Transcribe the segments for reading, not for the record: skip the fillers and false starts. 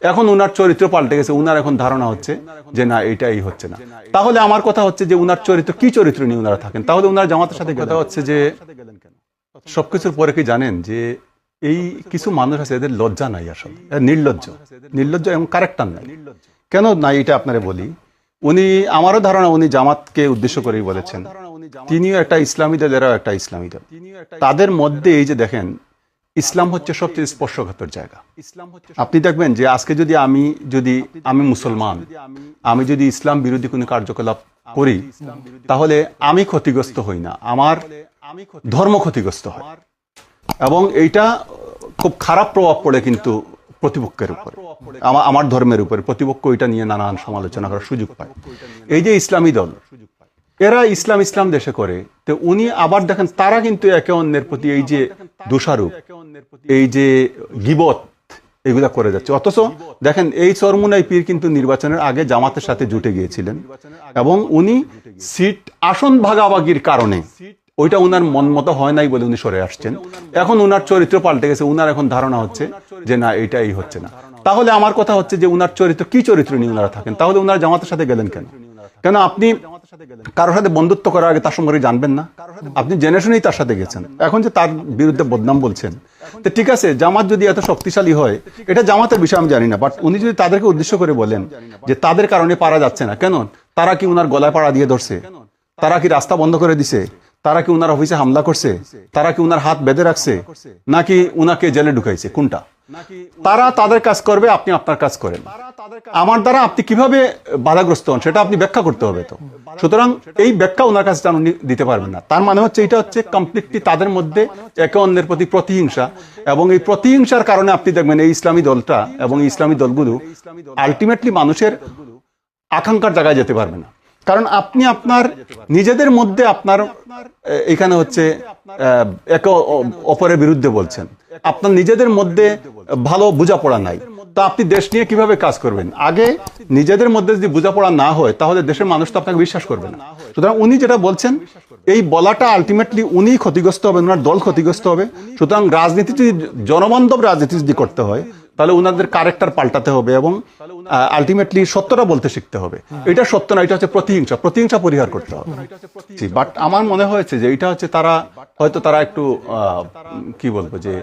এখন উনার চরিত্র পাল্টে গেছে, উনার এখন ধারণা হচ্ছে যে না এটাই হচ্ছে না। তাহলে আমার কথা হচ্ছে যে উনার চরিত্র কি চরিত্র নিয়ে উনারা থাকেন, তাহলে উনার জামাতের সাথে কথা হচ্ছে যে সবকিছুর পরে কি জানেন যে এই কিছু মানুষ আছে এদের লজ্জা নাই, আসলে নির্লজ্জ এবং ক্যারেক্টার নাই। কেন নাই এটা আপনারা বলি। উনি, আমারও ধারণা উনি জামাতকে উদ্দেশ্য করেই বলেছেন। তিনিও একটা ইসলামী দল, এরাও একটা ইসলামী দল। তাদের মধ্যে এই যে দেখেন, ইসলাম হচ্ছে সবচেয়ে স্পর্শকাতর জায়গা। আপনি দেখবেন যে আজকে যদি আমি মুসলমান, আমি যদি ইসলাম বিরোধী কোনো কার্যকলাপ করি, তাহলে আমি ক্ষতিগ্রস্ত হই না, আমার ধর্ম ক্ষতিগ্রস্ত হয়, এবং এইটা খুব খারাপ প্রভাব পড়ে কিন্তু প্রতিপক্ষের উপরে, আমার ধর্মের উপরে। প্রতিপক্ষ এটা নিয়ে নানান সমালোচনা করার সুযোগ পায়। এই যে ইসলামী দল, এরা ইসলাম দেশে করে, তো উনি আবার দেখেন তারা কিন্তু একে অন্যের প্রতি এই যে দোষারোপ, এই যে গীবত, এগুলা করে যাচ্ছে। অথচ দেখেন এই চরমুনাই পীর কিন্তু নির্বাচনের আগে জামাতের সাথে জুটে গিয়েছিলেন, এবং উনি আসন ভাগাভাগির কারণে ওইটা উনার মন মতো হয় নাই বলে উনি সরে আসছেন। এখন উনার চরিত্র পাল্টে গেছে, উনার এখন ধারণা হচ্ছে যে না এটাই হচ্ছে না। তাহলে আমার কথা হচ্ছে যে উনার চরিত্র কি চরিত্র নিয়ে উনারা থাকেন, তাহলে উনারা জামাতের সাথে গেলেন কেন? কেন আপনি কারোর সাথে বন্ধুত্ব করার আগে তার সম্পর্কে জানবেন না? আপনি জেনে শুনেই তার সাথে গেছেন। এখন যে তার বিরুদ্ধে বদনাম বলছেন, তো ঠিক আছে, জামাত যদি এত শক্তিশালী হয়, এটা জামাতের বিষয় আমি জানি না, বাট উনি যদি তাদেরকে উদ্দেশ্য করে বলেন যে তাদের কারণে পারা যাচ্ছে না, কেন? তারা কি উনার গলায় পাড়া দিয়ে ধরছে? তারা কি রাস্তা বন্ধ করে দিছে? তারা কি উনার অফিসে হামলা করছে? তারা কি উনার হাত বেঁধে রাখছে, নাকি উনাকে জেলে ঢুকাইছে? কোনটা? তারা তাদের কাজ করবে, আপনি আপনার কাজ করেন। আমার দ্বারা আপনি কিভাবে বাধাগ্রস্ত হন সেটা আপনি ব্যাখ্যা করতে হবে। তো সুতরাং এই ব্যাখ্যা ওনার কাছে উনি দিতে পারবেন না। তার মানে হচ্ছে এটা হচ্ছে কমপ্লিটলি তাদের মধ্যে একে অন্যের প্রতি প্রতিহিংসা, এবং এই প্রতিহিংসার কারণে আপনি দেখবেন এই ইসলামী দলটা এবং ইসলামী দলগুলো আলটিমেটলি মানুষের আকাঙ্ক্ষার জায়গায় যেতে পারবে না। কারণ আপনি আপনার নিজেদের মধ্যে আপনার এখানে হচ্ছে একে অপরের বিরুদ্ধে বলছেন, আপনার নিজেদের মধ্যে ভালো বোঝাপড়া নাই, তো আপনি দেশ নিয়ে কিভাবে কাজ করবেন? আগে নিজেদের মধ্যে যদি বোঝাপড়া না হয়, তাহলে দেশের মানুষ তো আপনাকে বিশ্বাস করবে না। সুতরাং উনি যেটা বলছেন, এই বলাটা আলটিমেটলি উনি ক্ষতিগ্রস্ত হবেন, ওনার দল ক্ষতিগ্রস্ত হবে। সুতরাং রাজনীতি যদি জনবান্ধব রাজনীতি যদি করতে হয়, তাহলে ওনাদের ক্যারেক্টার পাল্টাতে হবে, এবং আলটিমেটলি সত্যটা বলতে শিখতে হবে। এটা সত্য না, এটা হচ্ছে প্রতিহিংসা পরিহার করতে হবে। বাট আমার মনে হয়েছে যে এটা হচ্ছে তারা একটু কি বলবো, যে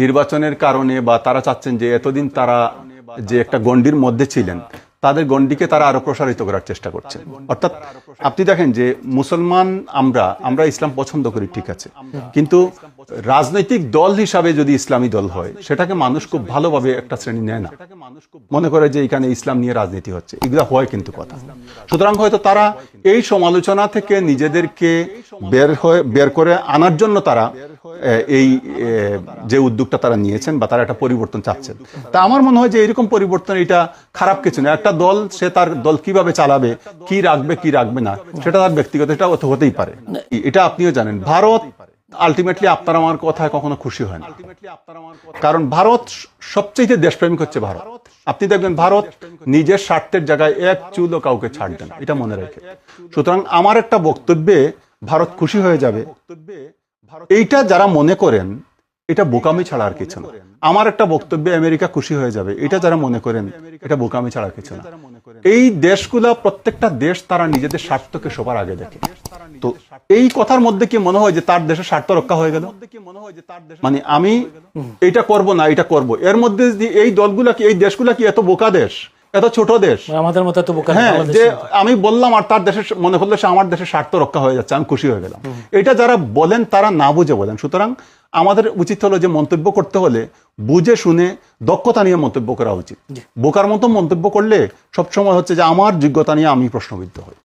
নির্বাচনের কারণে, বা তারা চাচ্ছেন যে এতদিন তারা যে একটা গণ্ডির মধ্যে ছিলেন, তাদের গণ্ডিকে তারা আরো প্রসারিত করার চেষ্টা করছেন। অর্থাৎ আপনি দেখেন যে মুসলমান, আমরা ইসলাম পছন্দ করি, ঠিক আছে, কিন্তু রাজনৈতিক দল হিসাবে যদি ইসলামী দল হয়, সেটাকে মানুষ খুব ভালোভাবে একটা শ্রেণী নেয় না, মনে করে যে এখানে ইসলাম নিয়ে রাজনীতি হচ্ছে, এগুলো হয় কিন্তু কথা। সুতরাং হয়তো তারা এই সমালোচনা থেকে নিজেদেরকে বের করে আনার জন্য তারা এই যে উদ্যোগটা তারা নিয়েছেন, বা তারা একটা পরিবর্তন চাচ্ছেন। তা আমার মনে হয় যে এরকম পরিবর্তন এটা খারাপ কিছু না। একটা দল, সে তার দল কিভাবে চালাবে, কি রাখবে না, সেটা তার ব্যক্তিগত, এটা হতেই পারে। এটা আপনিও জানেন, ভারত আলটিমেটলি আপনার আমার কথায় কখনো খুশি হয় না, কারণ ভারত সবচেয়ে দেশপ্রেমিক হচ্ছে ভারত। আপনি দেখবেন ভারত নিজের স্বার্থের জায়গায় এক চুলও কাউকে ছাড় দেন, এটা মনে রেখে। সুতরাং আমার একটা বক্তব্যে ভারত খুশি হয়ে যাবে, এইটা যারা মনে করেন, এটা বোকামি ছাড়া আর কিছু না। আমার একটা বক্তব্যে আমেরিকা খুশি হয়ে যাবে, এটা যারা মনে করেন, এটা বোকামি ছাড়া কিছু না। এই দেশগুলা, প্রত্যেকটা দেশ তারা নিজেদের স্বার্থকে সবার আগে দেখে। তো এই কথার মধ্যে কি মনে হয় যে তার দেশের স্বার্থ রক্ষা হয়ে গেল? মানে আমি এটা করব না, এটা করব, এর মধ্যে এই দলগুলা কি, এই দেশগুলা কি এত বোকা দেশ, এত ছোট দেশ, আমাদের মতো এত বোকা? হ্যাঁ, যে আমি বললাম আর তার দেশের মনে করলে সে আমার দেশের স্বার্থ রক্ষা হয়ে যাচ্ছে, আমি খুশি হয়ে গেলাম। এটা যারা বলেন তারা না বুঝে বলেন। সুতরাং আমাদের উচিত হলো যে মন্তব্য করতে হলে বুঝে শুনে দক্ষতা নিয়ে মন্তব্য করা উচিত। বোকার মতো মন্তব্য করলে সবসময় হচ্ছে যে আমার যোগ্যতা নিয়ে আমি প্রশ্নবিদ্ধ হই।